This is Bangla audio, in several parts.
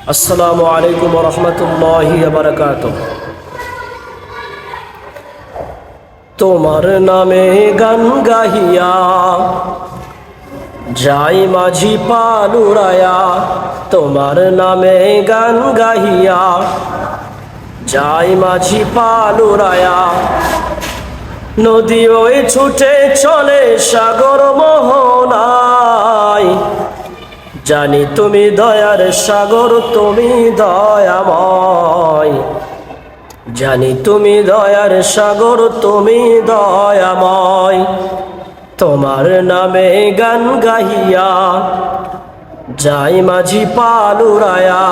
আসসালামু আলাইকুম ওয়া রাহমাতুল্লাহি ওয়া বারাকাতুহু। তোমার নামে গান গাহিয়া যাই মাঝি পালুরায়া, তোমার নামে গান গাহিয়া যাই মাঝি পালুরায়া। নদী ওই ছুটে চলে সাগর মোহনায়, জানি তুমি দয়ার সাগর, তুমি দয়াময়। জানি তুমি দয়ার সাগর, তুমি দয়াময়। তোমার নামে গান গাহিয়া যাই মাঝি পালুরায়া।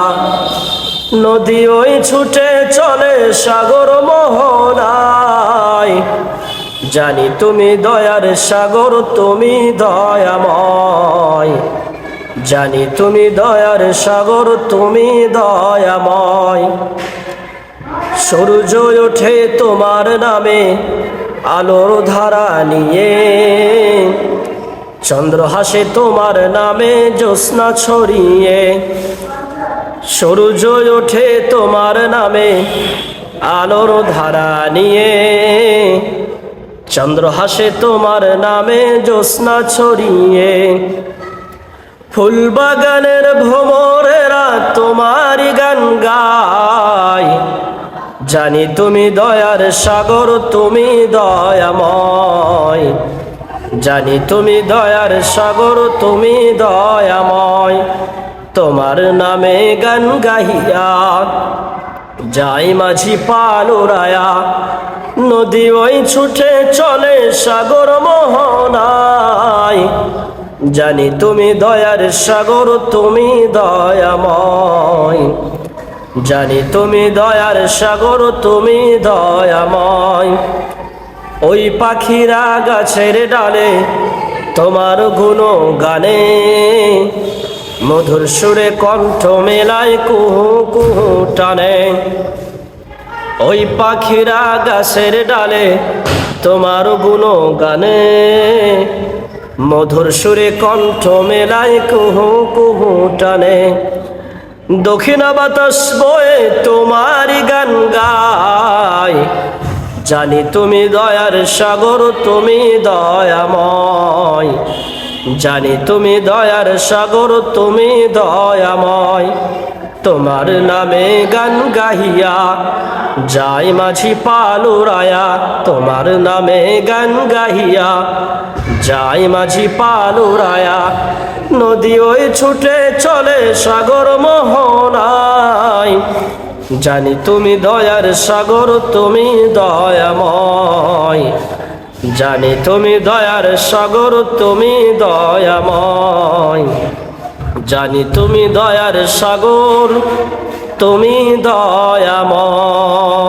নদী ওই ছুটে চলে সাগর মোহনায়, জানি তুমি দয়ার সাগর, তুমি দয়াময়। জানি তুমি দয়ার সাগর, তুমি দয়াময়। সূর্য ওঠে তোমার নামে আলোর ধারা নিয়ে, চন্দ্র হাসে তোমার নামে জ্যোৎস্না ছড়িয়ে। সূর্য ওঠে তোমার নামে আলোর ধারা নিয়ে, চন্দ্র হাসে তোমার নামে জ্যোৎস্না ছড়িয়ে। ফুল বাগানের ভ্রমরেরা তোমারই গান গায়, জানি তুমি দয়ার সাগর, তুমি দয়াময়। জানি তুমি দয়ার সাগর, তুমি দয়াময়। তোমার নামে গান গাহিয়া যাই মাঝি পালুরায়া। নদী ওই ছুটে চলে সাগর মোহনায়, জানি তুমি দয়ার সাগর, তুমি দয়াময়। জানি তুমি দয়ার সাগর, তুমি দয়াময়। ওই পাখিরা গাছের ডালে তোমার গুণগানে, মধুর সুরে কণ্ঠ মেলায় কুহু কুহু টানে। ওই পাখিরা গাছের ডালে তোমার গুণগানে, মধুর সুরে কণ্ঠ মেলায় কুহু কুহু টানে। দক্ষিণা বাতাস বয়ে তোমারই গান গায়, জানি তুমি দয়ার সাগর, তুমি দয়াময়। জানি তুমি দয়ার সাগর, তুমি দয়াময়। তোমার নামে গান গাহিয়া যাই মাঝি পালুরায়া। তোমার নামে গান গাহিয়া যাই মাঝি পালুরায়া। নদী ওই ছুটে চলে সাগর মোহনায়, জানি তুমি দয়ার সাগর, তুমি দয়াময়। জানি তুমি দয়ার সাগর, তুমি দয়াময়। জানি তুমি দয়ার সাগর, তুমি দয়াময়।